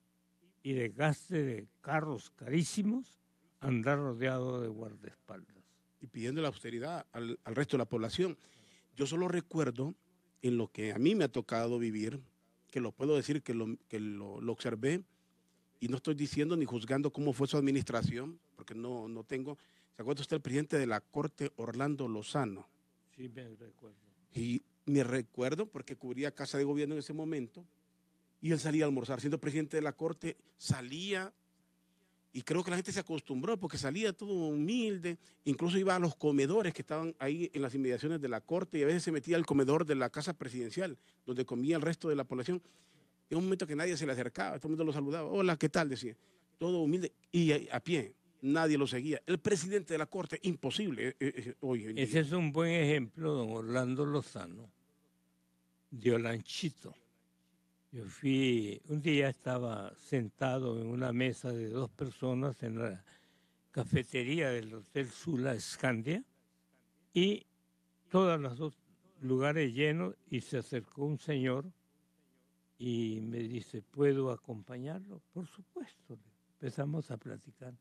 Speaker 2: y desgaste de carros carísimos, andar rodeado de guardaespaldas.
Speaker 1: Y pidiendo la austeridad al resto de la población. Yo solo recuerdo en lo que a mí me ha tocado vivir, que lo puedo decir que lo observé, y no estoy diciendo ni juzgando cómo fue su administración, porque no tengo. ¿Se acuerda usted el presidente de la Corte, Orlando Lozano?
Speaker 2: Sí, me recuerdo.
Speaker 1: Y me recuerdo porque cubría Casa de Gobierno en ese momento, y él salía a almorzar. Siendo presidente de la Corte, salía, y creo que la gente se acostumbró porque salía todo humilde, incluso iba a los comedores que estaban ahí en las inmediaciones de la Corte, y a veces se metía al comedor de la Casa Presidencial, donde comía el resto de la población. En un momento que nadie se le acercaba, todo el mundo lo saludaba. Hola, ¿qué tal? Decía. Todo humilde y a pie. Nadie lo seguía. El presidente de la Corte, imposible hoy en día.
Speaker 2: Ese es un buen ejemplo, don Orlando Lozano, de Olanchito. Yo un día estaba sentado en una mesa de 2 personas en la cafetería del Hotel Sula Scandia y todos los 2 lugares llenos, y se acercó un señor y me dice, ¿puedo acompañarlo? Por supuesto. Empezamos a platicar.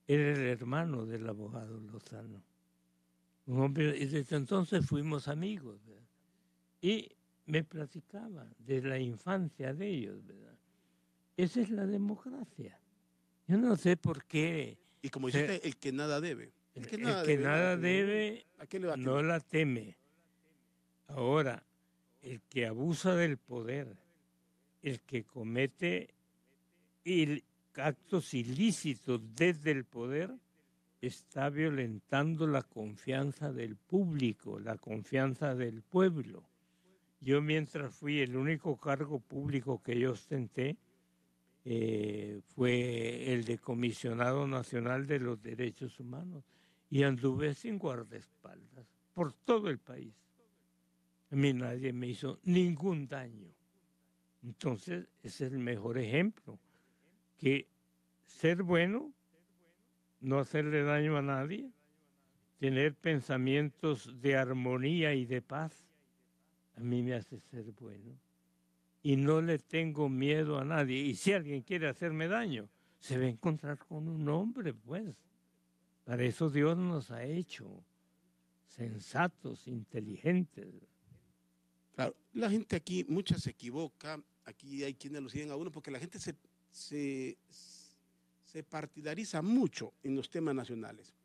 Speaker 2: Era el hermano del abogado Lozano. Un hombre, y desde entonces fuimos amigos, ¿verdad? Y me platicaba de la infancia de ellos, ¿verdad? Esa es la democracia. Yo no sé por qué.
Speaker 1: Y como dijiste, el que nada debe.
Speaker 2: El que nada debe,
Speaker 1: ¿a qué le va a
Speaker 2: no la teme. Ahora, el que abusa del poder, el que comete actos ilícitos desde el poder, está violentando la confianza del público, la confianza del pueblo. Yo, mientras fui, el único cargo público que yo ostenté fue el de Comisionado Nacional de los Derechos Humanos, y anduve sin guardaespaldas por todo el país. A mí nadie me hizo ningún daño. Entonces, ese es el mejor ejemplo, que ser bueno, no hacerle daño a nadie, tener pensamientos de armonía y de paz, a mí me hace ser bueno. Y no le tengo miedo a nadie. Y si alguien quiere hacerme daño, se va a encontrar con un hombre, pues. Para eso Dios nos ha hecho sensatos, inteligentes.
Speaker 1: Claro, la gente aquí, mucha se equivoca. Aquí hay quienes lo siguen a uno porque la gente se partidariza mucho en los temas nacionales.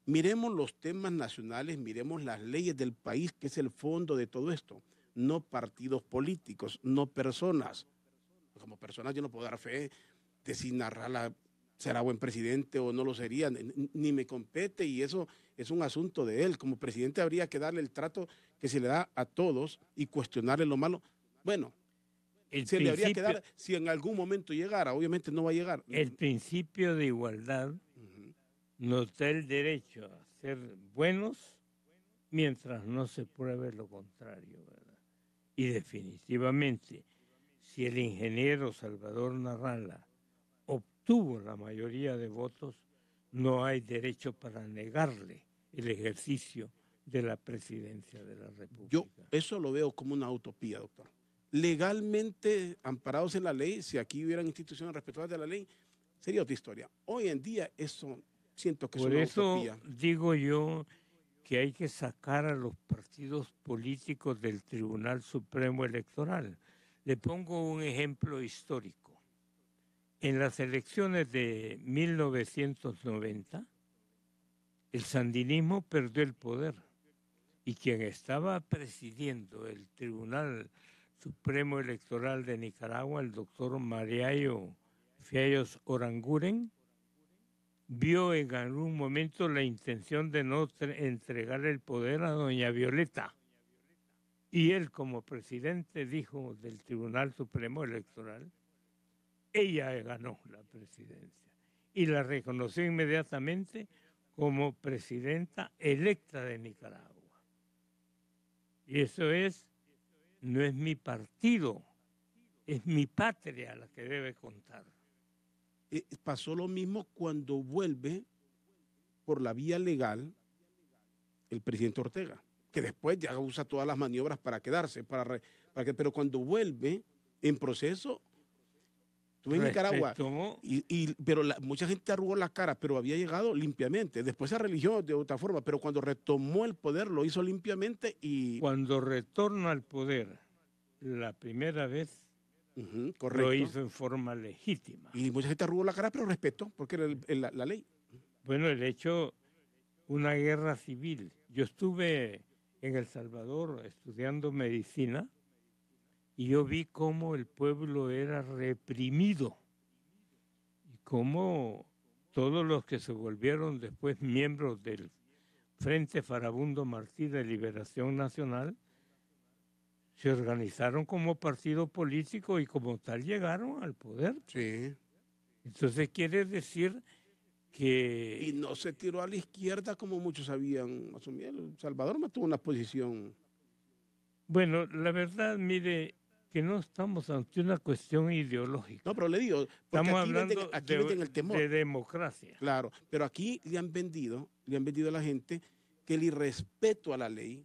Speaker 1: Miremos los temas nacionales, miremos las leyes del país, que es el fondo de todo esto. No partidos políticos, no personas. Como personas yo no puedo dar fe de si Narrala será buen presidente o no lo sería, ni me compete, y eso es un asunto de él. Como presidente habría que darle el trato que se le da a todos y cuestionarle lo malo. Bueno, se le habría que dar si en algún momento llegara, obviamente no va a llegar.
Speaker 2: El principio de igualdad nos da el derecho a ser buenos mientras no se pruebe lo contrario, ¿verdad? Y definitivamente, si el ingeniero Salvador Narrala obtuvo la mayoría de votos, no hay derecho para negarle el ejercicio de la presidencia de la República.
Speaker 1: Yo eso lo veo como una utopía, doctor. Legalmente amparados en la ley, si aquí hubieran instituciones respetuosas de la ley, sería otra historia. Hoy en día eso siento que es una utopía.
Speaker 2: Por eso digo yo que hay que sacar a los partidos políticos del Tribunal Supremo Electoral. Le pongo un ejemplo histórico. En las elecciones de 1990, el sandinismo perdió el poder, y quien estaba presidiendo el Tribunal Supremo Electoral de Nicaragua, el doctor Mariayo Fiallos Oranguren, vio en algún momento la intención de no entregar el poder a doña Violeta. Y él, como presidente, dijo del Tribunal Supremo Electoral, ella ganó la presidencia. Y la reconoció inmediatamente como presidenta electa de Nicaragua. Y eso no es mi partido, es mi patria la que debe contar.
Speaker 1: Pasó lo mismo cuando vuelve por la vía legal el presidente Ortega, que después ya usa todas las maniobras para quedarse, pero cuando vuelve en proceso, Estuve en Nicaragua,
Speaker 2: Respetó.
Speaker 1: pero mucha gente arrugó la cara, pero había llegado limpiamente. Después se religió de otra forma, pero cuando retomó el poder lo hizo limpiamente y...
Speaker 2: Cuando retorna al poder la primera vez,
Speaker 1: Ujú,
Speaker 2: lo
Speaker 1: correcto.
Speaker 2: hizo en forma legítima.
Speaker 1: Y mucha gente arrugó la cara, pero respetó, porque era la ley.
Speaker 2: Bueno, el hecho, una guerra civil. Yo estuve en El Salvador estudiando medicina y yo vi cómo el pueblo era reprimido y cómo todos los que se volvieron después miembros del Frente Farabundo Martí de Liberación Nacional se organizaron como partido político y como tal llegaron al poder.
Speaker 1: Sí.
Speaker 2: Entonces quiere decir
Speaker 1: Y
Speaker 2: que...
Speaker 1: no se tiró a la izquierda como muchos habían asumido. El Salvador no tuvo una posición.
Speaker 2: Bueno, la verdad, mire, que no estamos ante una cuestión ideológica.
Speaker 1: No, pero le digo, porque
Speaker 2: Estamos hablando
Speaker 1: aquí venden el temor.
Speaker 2: de democracia.
Speaker 1: Claro, pero aquí le han vendido a la gente que el irrespeto a la ley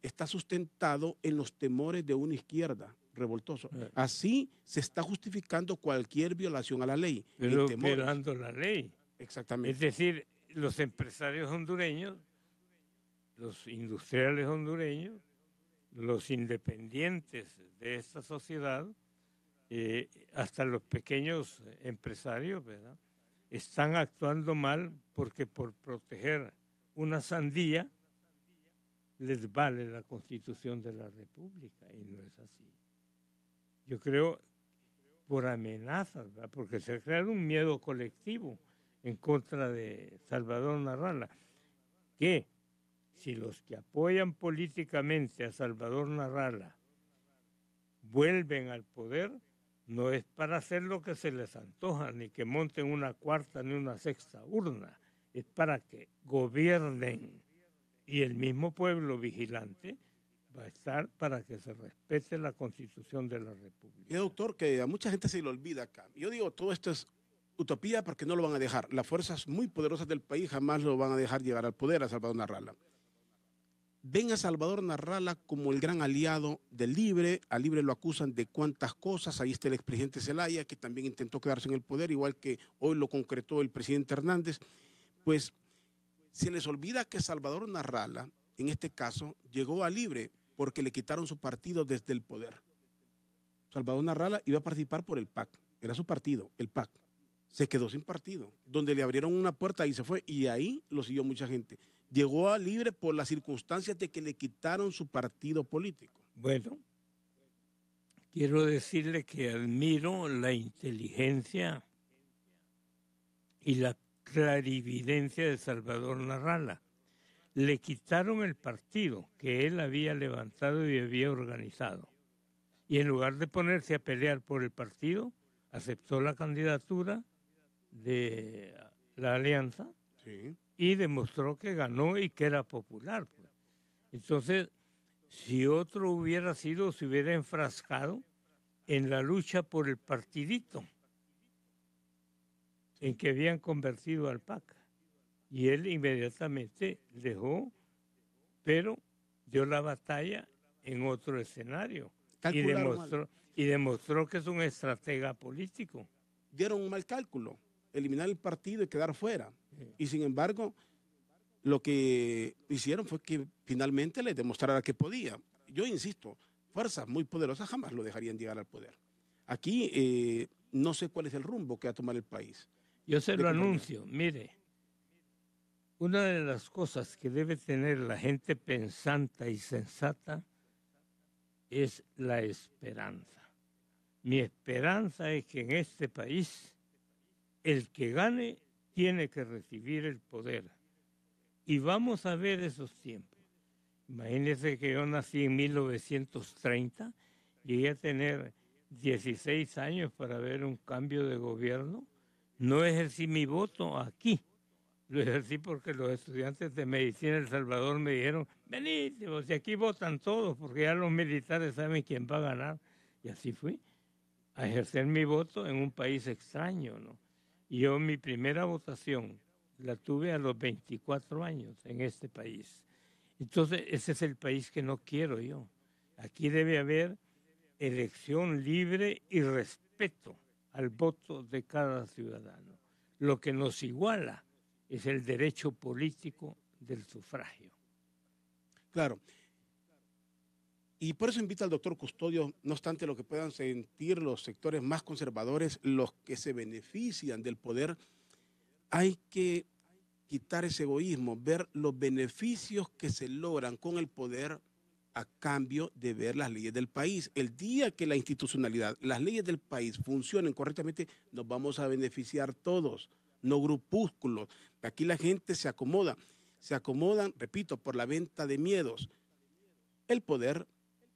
Speaker 1: está sustentado en los temores de una izquierda revoltoso. Así se está justificando cualquier violación a la ley.
Speaker 2: Pero violando la ley.
Speaker 1: Exactamente.
Speaker 2: Es decir, los empresarios hondureños, los industriales hondureños, los independientes de esta sociedad, hasta los pequeños empresarios, ¿verdad?, están actuando mal porque por proteger una sandía les vale la Constitución de la República, y no es así. Yo creo por amenazas, ¿verdad?, porque se ha creado un miedo colectivo en contra de Salvador Narrala, que si los que apoyan políticamente a Salvador Narrala vuelven al poder, no es para hacer lo que se les antoja, ni que monten una cuarta ni una sexta urna, es para que gobiernen, y el mismo pueblo vigilante va a estar para que se respete la Constitución de la República.
Speaker 1: Y doctor, que a mucha gente se le olvida acá. Yo digo, todo esto es utopía porque no lo van a dejar. Las fuerzas muy poderosas del país jamás lo van a dejar llegar al poder a Salvador Narrala. Ven a Salvador Narrala como el gran aliado del Libre. Al Libre lo acusan de cuántas cosas. Ahí está el expresidente Zelaya, que también intentó quedarse en el poder, igual que hoy lo concretó el presidente Hernández. Pues se les olvida que Salvador Narrala, en este caso, llegó a Libre porque le quitaron su partido desde el poder. Salvador Narrala iba a participar por el PAC. Era su partido, el PAC. Se quedó sin partido, donde le abrieron una puerta y se fue. Y ahí lo siguió mucha gente. Llegó a Libre por las circunstancias de que le quitaron su partido político.
Speaker 2: Bueno, quiero decirle que admiro la inteligencia y la clarividencia de Salvador Narrala. Le quitaron el partido que él había levantado y había organizado. Y en lugar de ponerse a pelear por el partido, aceptó la candidatura de la alianza.
Speaker 1: Sí.
Speaker 2: Y demostró que ganó y que era popular. Pues. Entonces, si otro hubiera sido, se hubiera enfrascado en la lucha por el partidito en que habían convertido al PAC. Y él inmediatamente dejó, pero dio la batalla en otro escenario. Y demostró que es un estratega político.
Speaker 1: Dieron un mal cálculo, eliminar el partido y quedar fuera. Y sin embargo, lo que hicieron fue que finalmente le demostrara que podía. Yo insisto, fuerzas muy poderosas jamás lo dejarían llegar al poder. Aquí no sé cuál es el rumbo que va a tomar el país.
Speaker 2: Yo se lo anuncio, mire, una de las cosas que debe tener la gente pensante y sensata es la esperanza. Mi esperanza es que en este país el que gane tiene que recibir el poder. Y vamos a ver esos tiempos. Imagínense que yo nací en 1930, llegué a tener 16 años para ver un cambio de gobierno. No ejercí mi voto aquí, lo ejercí porque los estudiantes de medicina de El Salvador me dijeron, venid, si aquí votan todos, porque ya los militares saben quién va a ganar. Y así fui, a ejercer mi voto en un país extraño, ¿no? Y yo mi primera votación la tuve a los 24 años en este país. Entonces, ese es el país que no quiero yo. Aquí debe haber elección libre y respeto al voto de cada ciudadano. Lo que nos iguala es el derecho político del sufragio.
Speaker 1: Claro. Y por eso invito al doctor Custodio, no obstante lo que puedan sentir los sectores más conservadores, los que se benefician del poder, hay que quitar ese egoísmo, ver los beneficios que se logran con el poder a cambio de ver las leyes del país. El día que la institucionalidad, las leyes del país funcionen correctamente, nos vamos a beneficiar todos, no grupúsculos. Aquí la gente se acomodan, repito, por la venta de miedos. El poder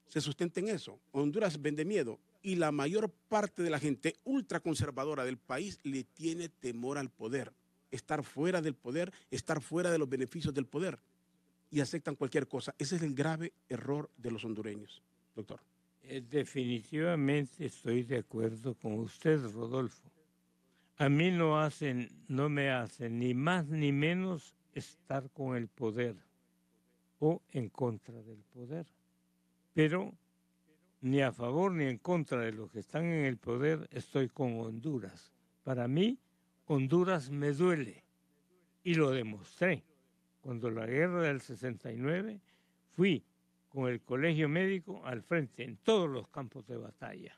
Speaker 1: se sustenta en eso. Honduras vende miedo y la mayor parte de la gente ultraconservadora del país le tiene temor al poder. Estar fuera del poder, estar fuera de los beneficios del poder. Y aceptan cualquier cosa. Ese es el grave error de los hondureños, doctor.
Speaker 2: Definitivamente estoy de acuerdo con usted, Rodolfo. A mí no me hace ni más ni menos estar con el poder o en contra del poder. Pero ni a favor ni en contra de los que están en el poder estoy con Honduras. Para mí, Honduras me duele y lo demostré. Cuando la guerra del 69 fui con el colegio médico al frente en todos los campos de batalla.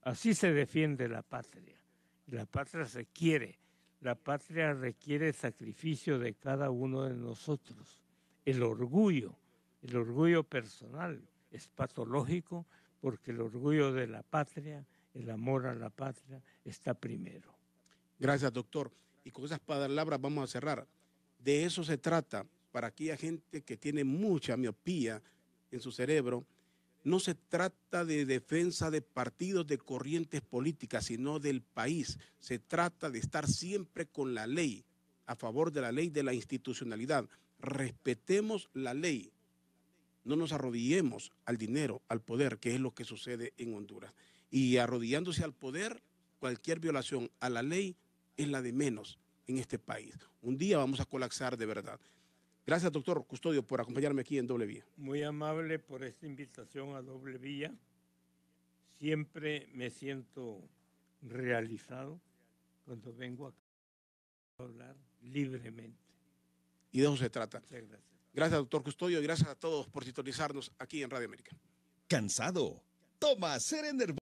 Speaker 2: Así se defiende la patria. La patria se quiere. La patria requiere sacrificio de cada uno de nosotros. El orgullo personal es patológico porque el orgullo de la patria, el amor a la patria está primero.
Speaker 1: Gracias, doctor. Y con esas palabras vamos a cerrar. De eso se trata para aquella gente que tiene mucha miopía en su cerebro. No se trata de defensa de partidos, de corrientes políticas, sino del país. Se trata de estar siempre con la ley, a favor de la ley, de la institucionalidad. Respetemos la ley. No nos arrodillemos al dinero, al poder, que es lo que sucede en Honduras. Y arrodillándose al poder, cualquier violación a la ley es la de menos en este país. Un día vamos a colapsar de verdad. Gracias, doctor Custodio, por acompañarme aquí en Doble Vía.
Speaker 2: Muy amable por esta invitación a Doble Vía. Siempre me siento realizado cuando vengo a hablar libremente.
Speaker 1: Y de eso se trata.
Speaker 2: Muchas gracias.
Speaker 1: Gracias, doctor Custodio, y gracias a todos por sintonizarnos aquí en Radio América.
Speaker 3: ¿Cansado? Toma Serenervol.